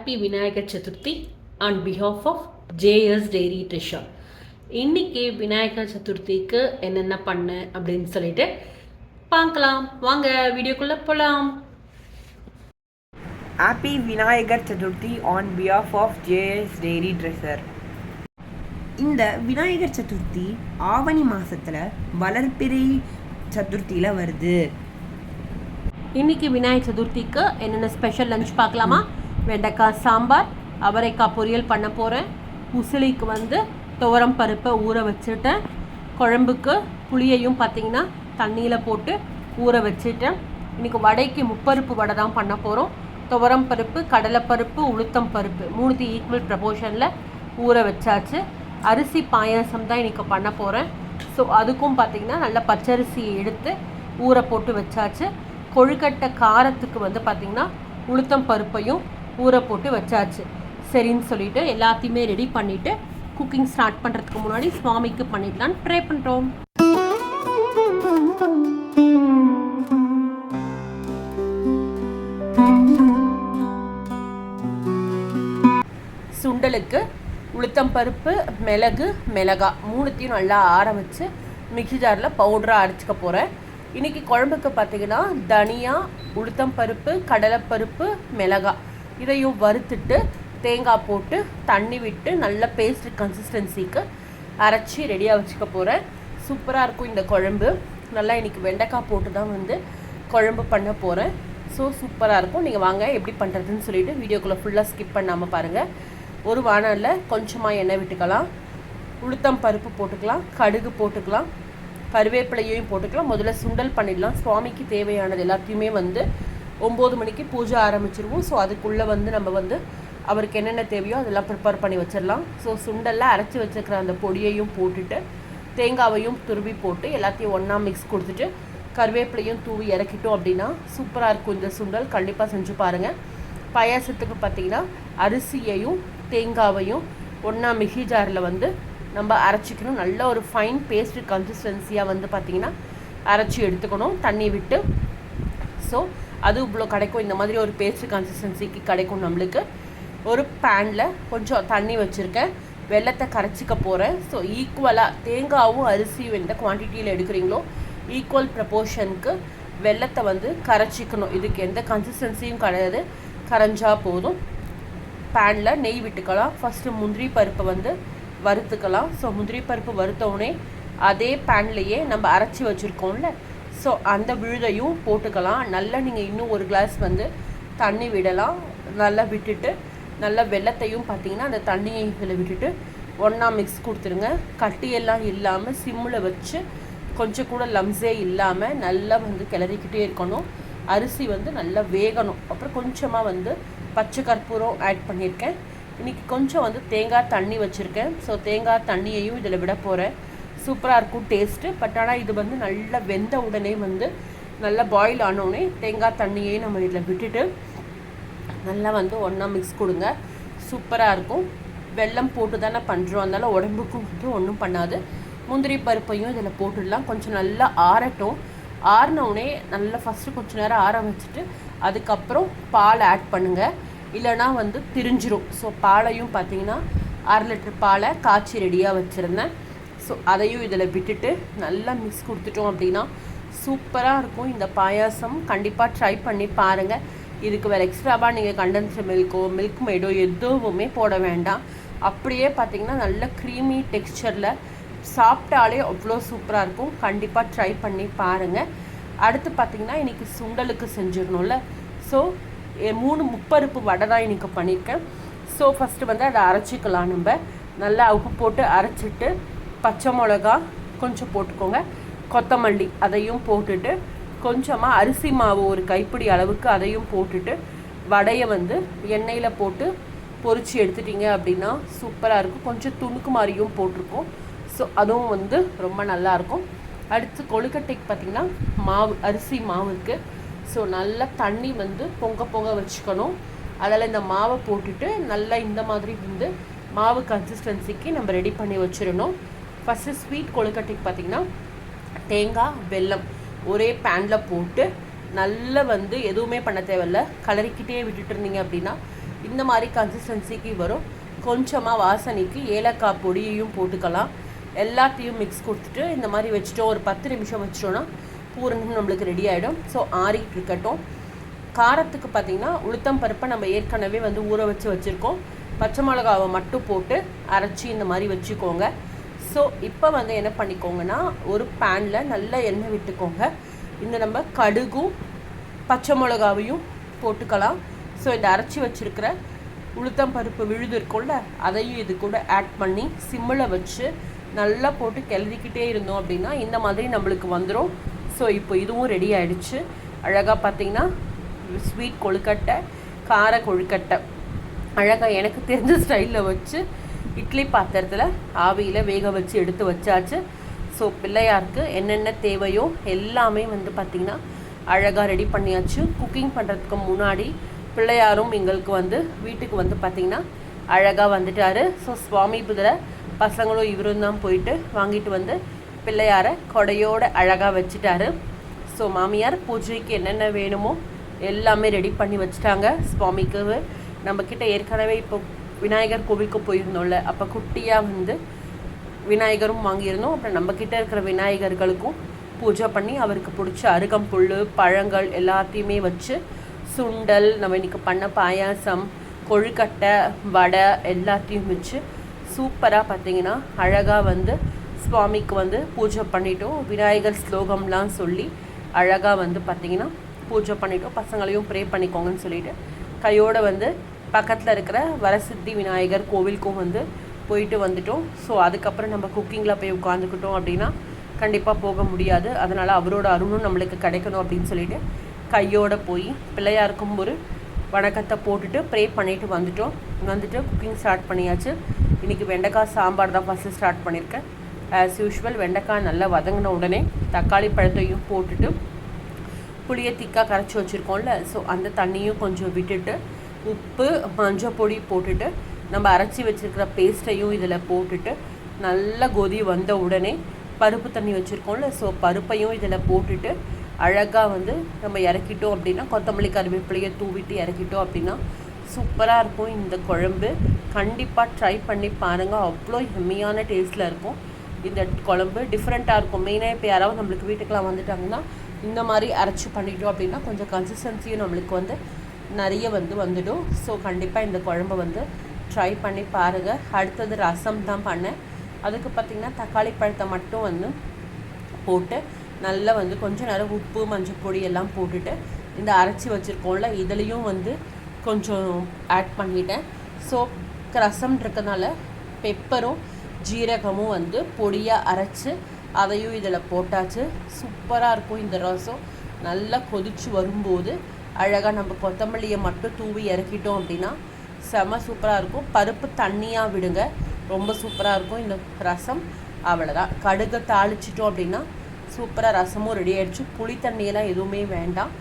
Happy Vinayagar Chaturthi on behalf of JS dairy Trisha. இன்னைக்கு விநாயகர் சதுர்த்திக்கு என்னென்ன பண்ண அப்படின்னு சொல்லிட்டு பார்க்கலாம் வாங்க, வீடியோக்குள்ளே போகலாம். Happy Vinayagar Chaturthi on behalf of JS dairy dresser. இந்த விநாயகர் சதுர்த்தி ஆவணி மாதத்தில் வளர்பிறை சதுர்த்தியில் வருது. இன்னைக்கு விநாயகர் சதுர்த்திக்கு என்னென்ன ஸ்பெஷல் லஞ்ச் பார்க்கலாமா? வெண்டைக்காய் சாம்பார், அவரைக்காய் பொரியல் பண்ண போகிறேன். உசிலிக்கு துவரம் பருப்பை ஊற வச்சுட்டேன். குழம்புக்கு புளியையும் பார்த்திங்கன்னா தண்ணியில் போட்டு ஊற வச்சுட்டேன். இன்றைக்கி வடைக்கு முப்பருப்பு வடை தான் பண்ண போகிறோம். துவரம் பருப்பு, கடலைப்பருப்பு, உளுத்தம் பருப்பு மூணுத்தையும் ஈக்குவல் ப்ரப்போர்ஷனில் ஊற வச்சாச்சு. அரிசி பாயாசம் தான் இன்றைக்கி பண்ண போகிறேன். ஸோ அதுக்கும் பார்த்திங்கன்னா நல்ல பச்சரிசியை எடுத்து ஊற போட்டு வச்சாச்சு. கொழுக்கட்டை காரத்துக்கு பார்த்திங்கன்னா உளுத்தம் பருப்பையும் ஊற போட்டு வச்சாச்சு. சரின்னு சொல்லிவிட்டு எல்லாத்தையுமே ரெடி பண்ணிவிட்டு குக்கிங் ஸ்டார்ட் பண்ணுறதுக்கு முன்னாடி சுவாமிக்கு பண்ணிடலான்னு ட்ரை பண்ணுறோம். சுண்டலுக்கு உளுத்தம் பருப்பு, மிளகு, மிளகாய் மூணுத்தையும் நல்லா ஆற வச்சு மிக்ஸி ஜாரில் பவுடராக அரைச்சிக்க போகிறேன். இன்றைக்கி குழம்புக்கு பார்த்திங்கன்னா தனியா, உளுத்தம் பருப்பு, கடலைப்பருப்பு, மிளகாய் இதையும் வறுத்துட்டு தேங்காய் போட்டு தண்ணி விட்டு நல்ல பேஸ்ட் கன்சிஸ்டன்சிக்கு அரைச்சி ரெடியாக வச்சுக்க போகிறேன். சூப்பராக இருக்கும் இந்த குழம்பு. நல்லா இன்றைக்கி வெண்டைக்காய் போட்டு தான் குழம்பு பண்ண போகிறேன். ஸோ சூப்பராக இருக்கும். நீங்கள் வாங்க எப்படி பண்ணுறதுன்னு சொல்லிவிட்டு வீடியோக்குள்ளே ஃபுல்லாக ஸ்கிப் பண்ணாமல் பாருங்கள். ஒரு வானலில் கொஞ்சமாக எண்ணெய் விட்டுக்கலாம். உளுத்தம் பருப்பு போட்டுக்கலாம், கடுகு போட்டுக்கலாம், கருவேப்பிலையும் போட்டுக்கலாம். முதல்ல சுண்டல் பண்ணிடலாம். சுவாமிக்கு தேவையானது எல்லாத்தையுமே 9 மணிக்கு பூஜை ஆரம்பிச்சிருவோம். ஸோ அதுக்குள்ளே நம்ம அவருக்கு என்னென்ன தேவையோ அதெல்லாம் ப்ரிப்பேர் பண்ணி வச்சிடலாம். ஸோ சுண்டலில் அரைச்சி வச்சுருக்கிற அந்த பொடியையும் போட்டுட்டு தேங்காவையும் துருவி போட்டு எல்லாத்தையும் ஒன்றா மிக்ஸ் கொடுத்துட்டு கருவேப்பிலையும் தூவி இறக்கிட்டோம் அப்படின்னா சூப்பராக இருக்கும் இந்த சுண்டல். கண்டிப்பாக செஞ்சு பாருங்கள். பாயாசத்துக்கு பார்த்திங்கன்னா அரிசியையும் தேங்காவையும் ஒன்றா மிக்ஸி ஜாரில் நம்ம அரைச்சிக்கணும். நல்ல ஒரு ஃபைன் பேஸ்ட் கன்சிஸ்டன்சியாக பார்த்திங்கன்னா அரைச்சி எடுத்துக்கணும் தண்ணி விட்டு. ஸோ அது இவ்வளோ கிடைக்கும். இந்த மாதிரி ஒரு பேஸ்ட் கன்சிஸ்டன்சிக்கு கிடைக்கும் நம்மளுக்கு. ஒரு பேனில் கொஞ்சம் தண்ணி வச்சுருக்கேன். வெல்லத்தை கரைச்சிக்க போகிறேன். ஸோ ஈக்குவலாக தேங்காவும் அரிசியும் எந்த குவான்டிட்டியில் எடுக்கிறீங்களோ ஈக்குவல் ப்ரப்போர்ஷனுக்கு வெல்லத்தை கரைச்சிக்கணும். இதுக்கு எந்த கன்சிஸ்டன்சியும் கிடையாது, கரைஞ்சா போதும். பேனில் நெய் விட்டுக்கலாம். ஃபஸ்ட்டு முந்திரி பருப்பை வறுத்துக்கலாம். ஸோ முந்திரி பருப்பு வறுத்தோடனே அதே பேன்லேயே நம்ம அரைச்சி வச்சுருக்கோம்ல, ஸோ அந்த விழுதையும் போட்டுக்கலாம். நல்லா நீங்கள் இன்னும் ஒரு கிளாஸ் தண்ணி விடலாம். நல்லா விட்டுட்டு நல்லா வெல்லத்தையும் பார்த்திங்கன்னா அந்த தண்ணியை இதில் விட்டுட்டு ஒன்றா மிக்ஸ் கொடுத்துருங்க. கட்டியெல்லாம் இல்லாமல் சிம்மில் வச்சு கொஞ்சம் கூட லம்ஸே இல்லாமல் நல்லா கிளறிக்கிட்டே இருக்கணும். அரிசி நல்லா வேகணும். அப்புறம் கொஞ்சமாக பச்சை கற்பூரம் ஆட் பண்ணியிருக்கேன். இன்றைக்கி கொஞ்சம் தேங்காய் தண்ணி வச்சுருக்கேன். ஸோ தேங்காய் தண்ணியையும் இதில் விட போகிறேன். சூப்பராக இருக்கும் டேஸ்ட்டு. பட் ஆனால் இது நல்லா வெந்த உடனே நல்லா பாயில் ஆனோடனே தேங்காய் தண்ணியையும் நம்ம இதில் விட்டுட்டு நல்லா ஒன்றா மிக்ஸ் கொடுங்க. சூப்பராக இருக்கும். வெல்லம் போட்டு தானே பண்ணுறோம், அதனால் உடம்புக்கும் ஒன்றும் பண்ணாது. முந்திரி பருப்பையும் இதில் போட்டுடலாம். கொஞ்சம் நல்லா ஆறட்டும். ஆறினவுடனே நல்லா ஃபஸ்ட்டு கொஞ்சம் நேரம் ஆற வச்சுட்டு அதுக்கப்புறம் பால் ஆட் பண்ணுங்கள். இல்லைனா திரிஞ்சிரும். ஸோ பாலையும் பார்த்திங்கன்னா 1/2 லிட்டர் பாலை காய்ச்சி ரெடியாக வச்சுருந்தேன். ஸோ அதையும் இதில் விட்டுட்டு நல்லா மிக்ஸ் கொடுத்துட்டோம் அப்படின்னா சூப்பராக இருக்கும் இந்த பாயாசம். கண்டிப்பாக ட்ரை பண்ணி பாருங்கள். இதுக்கு வேறு எக்ஸ்ட்ராவாக நீங்கள் கண்டென்ஸ்டு மில்க்கோ மில்க் மேடோ எதுவுமே போட வேண்டாம். அப்படியே பார்த்திங்கன்னா நல்ல க்ரீமி டெக்ஸ்சரில் சாப்பிட்டாலே அவ்வளோ சூப்பராக இருக்கும். கண்டிப்பாக ட்ரை பண்ணி பாருங்கள். அடுத்து பார்த்திங்கன்னா இன்றைக்கி சுண்டலுக்கு செஞ்சிடணும்ல, ஸோ 3 முப்பருப்பு வடை தான் இன்றைக்கி பண்ணியிருக்கேன். ஸோ ஃபஸ்ட்டு அதை அரைச்சிக்கலாம். நம்ம நல்லா உப்பு போட்டு அரைச்சிட்டு பச்சை மிளகா கொஞ்சம் போட்டுக்கோங்க, கொத்தமல்லி அதையும் போட்டுட்டு கொஞ்சமாக அரிசி மாவு ஒரு கைப்பிடி அளவுக்கு அதையும் போட்டுட்டு வடையை எண்ணெயில் போட்டு பொரித்து எடுத்துட்டிங்க அப்படின்னா சூப்பராக இருக்கும். கொஞ்சம் துணுக்கு மாதிரியும் போட்டிருக்கோம். ஸோ அதுவும் ரொம்ப நல்லாயிருக்கும். அடுத்து கொழுக்கட்டைக்கு பார்த்திங்கன்னா மாவு, அரிசி மாவு இருக்குது. ஸோ நல்லா தண்ணி பொங்க வச்சுக்கணும். அதில் இந்த மாவை போட்டுட்டு நல்லா இந்த மாதிரி மாவு கன்சிஸ்டன்சிக்கு நம்ம ரெடி பண்ணி வச்சிடணும். ஃபஸ்ட்டு ஸ்வீட் கொழுக்கட்டைக்கு பார்த்திங்கன்னா தேங்காய் வெல்லம் ஒரே பேனில் போட்டு நல்லா எதுவுமே பண்ண தேவையில்ல, கலரிக்கிட்டே விட்டுட்டு இருந்தீங்க அப்படின்னா இந்த மாதிரி கன்சிஸ்டன்சிக்கு வரும். கொஞ்சமாக வாசனைக்கு ஏலக்காய் பொடியையும் போட்டுக்கலாம். எல்லாத்தையும் மிக்ஸ் கொடுத்துட்டு இந்த மாதிரி வச்சுட்டோம், ஒரு 10 நிமிஷம் வச்சிட்டோன்னா பூரணம் நம்மளுக்கு ரெடி ஆகிடும். ஸோ ஆறிட்டு இருக்கட்டும். காரத்துக்கு பார்த்திங்கன்னா உளுத்தம் பருப்பை நம்ம ஏற்கனவே வந்து ஊற வச்சு வச்சுருக்கோம். பச்சை மிளகாவை மட்டும் போட்டு அரைச்சி இந்த மாதிரி வச்சுக்கோங்க. ஸோ இப்போ வந்து என்ன பண்ணிக்கோங்கன்னா, ஒரு பேனில் நல்ல எண்ணெய் விட்டுக்கோங்க. இந்த நம்ம கடுகும் பச்சை மிளகாவையும் போட்டுக்கலாம். ஸோ இந்த அரைச்சி வச்சுருக்கிற உளுத்தம் பருப்பு விழுது இருக்கும்ல, அதையும் இது கூட ஆட் பண்ணி சிம்மில் வச்சு நல்லா போட்டு கிளறிக்கிட்டே இருந்தோம் அப்படின்னா இந்த மாதிரி நம்மளுக்கு வந்துடும். ஸோ இப்போ இதுவும் ரெடி ஆகிடுச்சு. அழகாக பார்த்திங்கன்னா ஸ்வீட் கொழுக்கட்டை, கார கொழுக்கட்டை அழகாக எனக்கு தெரிஞ்ச ஸ்டைலில் வச்சு இட்லி பாத்திரத்தில் ஆவியில் வேக வச்சு எடுத்து வச்சாச்சு. ஸோ பிள்ளையாருக்கு என்னென்ன தேவையோ எல்லாமே வந்து பார்த்திங்கன்னா அழகாக ரெடி பண்ணியாச்சு. குக்கிங் பண்ணுறதுக்கு முன்னாடி பிள்ளையாரும் எங்களுக்கு வந்து வீட்டுக்கு வந்து பார்த்திங்கன்னா அழகாக வந்துட்டார். ஸோ சுவாமி புதிரை பசங்களும் இவரும் தான் போயிட்டு வாங்கிட்டு வந்து பிள்ளையாரை கொடையோடு அழகாக வச்சுட்டாரு. ஸோ மாமியார் பூஜைக்கு என்னென்ன வேணுமோ எல்லாமே ரெடி பண்ணி வச்சுட்டாங்க. சுவாமிக்கு நம்மக்கிட்ட ஏற்கனவே இப்போ விநாயகர் கோவிலுக்கு போயிருந்தோம்ல, அப்போ குட்டியாக வந்து விநாயகரும் வாங்கியிருந்தோம். அப்புறம் நம்மக்கிட்ட இருக்கிற விநாயகர்களுக்கும் பூஜை பண்ணி அவருக்கு பிடிச்ச அருகம்புல், பழங்கள் எல்லாத்தையுமே வச்சு சுண்டல், நம்ம இன்றைக்கி பண்ண பாயாசம், கொழுக்கட்டை, வடை எல்லாத்தையும் வச்சு சூப்பராக பார்த்திங்கன்னா அழகாக வந்து சுவாமிக்கு வந்து பூஜை பண்ணிட்டோம். விநாயகர் ஸ்லோகம்லாம் சொல்லி அழகாக வந்து பார்த்திங்கன்னா பூஜை பண்ணிட்டோம். பசங்களையும் ப்ரே பண்ணிக்கோங்கன்னு சொல்லிவிட்டு கையோடு வந்து பக்கத்தில் இருக்கிற வரசித்தி விநாயகர் கோவிலுக்கும் வந்து போயிட்டு வந்துட்டோம். ஸோ அதுக்கப்புறம் நம்ம குக்கிங்கில் போய் உட்காந்துக்கிட்டோம் அப்படின்னா கண்டிப்பாக போக முடியாது. அதனால் அவரோட அருணும் நம்மளுக்கு கிடைக்கணும் அப்படின்னு சொல்லிட்டு கையோடு போய் பிள்ளையாருக்கும் ஒரு வணக்கத்தை போட்டுட்டு ப்ரே பண்ணிவிட்டு வந்துட்டு குக்கிங் ஸ்டார்ட் பண்ணியாச்சு. இன்றைக்கி வெண்டைக்காய் சாம்பார் தான் ஃபஸ்ட்டு ஸ்டார்ட் பண்ணியிருக்கேன். ஆஸ் யூஷுவல் வெண்டைக்காய் நல்லா வதங்கின உடனே தக்காளி பழத்தையும் போட்டுட்டு புளியை திக்காக கரைச்சி வச்சுருக்கோம்ல, ஸோ அந்த தண்ணியும் கொஞ்சம் விட்டுட்டு உப்பு மஞ்சள் பொடி போட்டுட்டு நம்ம அரைச்சி வச்சுருக்கிற பேஸ்ட்டையும் இதில் போட்டுட்டு நல்லா கொதி வந்த உடனே பருப்பு தண்ணி வச்சுருக்கோம்ல, ஸோ பருப்பையும் இதில் போட்டுட்டு அழகாக வந்து நம்ம இறக்கிட்டோம் அப்படின்னா கொத்தமல்லி கருவேப்பிலையை தூவிட்டு இறக்கிட்டோம் அப்படின்னா சூப்பராக இருக்கும் இந்த குழம்பு. கண்டிப்பாக ட்ரை பண்ணி பாருங்கள். அவ்வளோ எம்மியான டேஸ்ட்டில் இருக்கும் இந்த குழம்பு. டிஃப்ரெண்ட்டாக இருக்கும். மெயினாக இப்போ யாராவது நம்மளுக்கு வீட்டுக்கெலாம் வந்துட்டாங்கன்னா இந்த மாதிரி அரைச்சி பண்ணிட்டோம் அப்படின்னா கொஞ்சம் கன்சிஸ்டன்சியும் நம்மளுக்கு வந்து நிறைய வந்துடும். ஸோ கண்டிப்பாக இந்த குழம்பு வந்து ட்ரை பண்ணி பாருங்கள். அடுத்தது ரசம் தான் பண்ணேன். அதுக்கு பார்த்திங்கன்னா தக்காளி பழத்தை மட்டும் வந்து போட்டு நல்லா வந்து கொஞ்சம் நேரம் உப்பு மஞ்சள் பொடி எல்லாம் போட்டுட்டு இந்த அரைச்சி வச்சுருக்கோம்ல இதுலேயும் வந்து கொஞ்சம் ஆட் பண்ணிட்டேன். ஸோ ரசம் இருக்கிறதுனால பெப்பரும் ஜீரகமும் வந்து பொடியாக அரைச்சி அதையும் இதில் போட்டாச்சு. சூப்பராக இருக்கும் இந்த ரசம். நல்லா கொதித்து வரும்போது அழகாக நம்ம கொத்தமல்லியை மட்டும் தூவி இறக்கிட்டோம் அப்படின்னா செம சூப்பராக இருக்கும். பருப்பு தண்ணியாக விடுங்க, ரொம்ப சூப்பராக இருக்கும் இந்த ரசம். அவ்வளோதான். கடுகை தாளிச்சிட்டோம் அப்படின்னா சூப்பராக ரசமும் ரெடி ஆகிடுச்சு. புளி தண்ணியெல்லாம் எதுவுமே வேண்டாம்.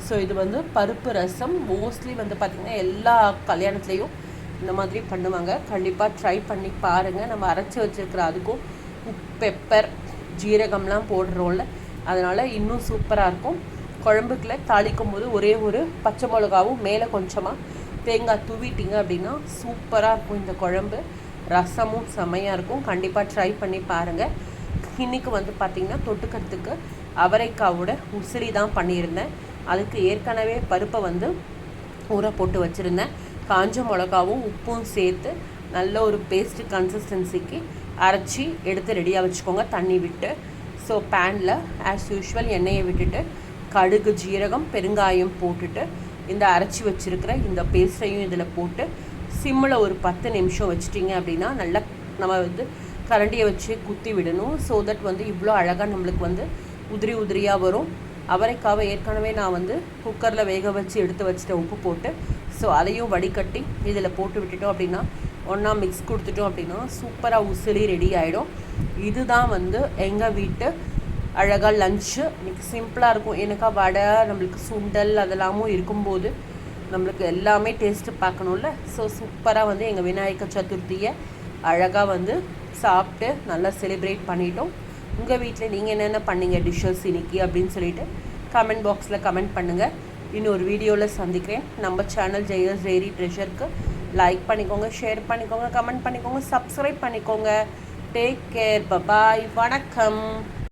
ஸோ இது வந்து பருப்பு ரசம். மோஸ்ட்லி வந்து பார்த்திங்கன்னா எல்லா கல்யாணத்துலேயும் இந்த மாதிரி பண்ணுவாங்க. கண்டிப்பாக ட்ரை பண்ணி பாருங்கள். நம்ம அரைச்சி வச்சுருக்கிற அதுக்கும் பெப்பர் ஜீரகம்லாம் போடுறோம்ல, அதனால் இன்னும் சூப்பராக இருக்கும். குழம்புக்குள்ள தாளிக்கும் போது ஒரே ஒரு பச்சை மிளகாவும் மேலே கொஞ்சமாக தேங்காய் தூவிட்டிங்க அப்படின்னா சூப்பராக இருக்கும் இந்த குழம்பு. ரசமும் செம்மையாக இருக்கும். கண்டிப்பாக ட்ரை பண்ணி பாருங்கள். இன்றைக்கி வந்து பார்த்திங்கன்னா தொட்டுக்கிறதுக்கு அவரைக்காவோட உசிரி தான் பண்ணியிருந்தேன். அதுக்கு ஏற்கனவே பருப்பை வந்து ஊற போட்டு வச்சுருந்தேன். காஞ்ச மிளகாவும் உப்பும் சேர்த்து நல்ல ஒரு பேஸ்ட் கன்சிஸ்டன்சிக்கு அரைச்சி எடுத்து ரெடியாக வச்சுக்கோங்க தண்ணி விட்டு. ஸோ பேனில் ஆஸ் யூஷுவல் எண்ணெயை விட்டுட்டு கடுகு ஜீரகம் பெருங்காயம் போட்டுட்டு இந்த அரைச்சி வச்சுருக்கிற இந்த பேஸ்ட்டையும் இதில் போட்டு சிம்மில் ஒரு 10 நிமிஷம் வச்சிட்டிங்க அப்படின்னா நல்லா நம்ம வந்து கரண்டியை வச்சு குத்தி விடணும். ஸோ தட் வந்து இவ்வளோ அழகாக நம்மளுக்கு வந்து உதிரியாக வரும். அவரைக்காவை ஏற்கனவே நான் வந்து குக்கரில் வேக வச்சு எடுத்து வச்சுட்டேன் உப்பு போட்டு. ஸோ அதையும் வடிகட்டி இதில் போட்டு விட்டுட்டோம் அப்படின்னா ஒன்றா மிக்ஸ் கொடுத்துட்டோம் அப்படின்னா சூப்பராக உசிலி ரெடி ஆகிடும். இதுதான் வந்து எங்கள் வீட்டு அழகாக லஞ்சு. இன்றைக்கி சிம்பிளாக இருக்கும். எனக்கா வடை நம்மளுக்கு சுண்டல் அதெல்லாமும் இருக்கும்போது நம்மளுக்கு எல்லாமே டேஸ்ட்டு பார்க்கணும்ல. ஸோ சூப்பராக வந்து எங்கள் விநாயகர் சதுர்த்தியை அழகாக வந்து சாப்பிட்டு நல்லா செலிப்ரேட் பண்ணிட்டோம். உங்கள் வீட்டில் நீங்கள் என்னென்ன பண்ணீங்க டிஷ்ஷஸ் இன்றைக்கி அப்படின்னு சொல்லிட்டு கமெண்ட் பாக்ஸில் கமெண்ட் பண்ணுங்கள். இன்னொரு வீடியோவில் சந்திக்கிறேன். நம்ம சேனல் ஜெயஸ் டெய்ரி ட்ரெஷருக்கு லைக் பண்ணிக்கோங்க, ஷேர் பண்ணிக்கோங்க, கமெண்ட் பண்ணிக்கோங்க, சப்ஸ்கிரைப் பண்ணிக்கோங்க. டேக் கேர், பபாய், வணக்கம்.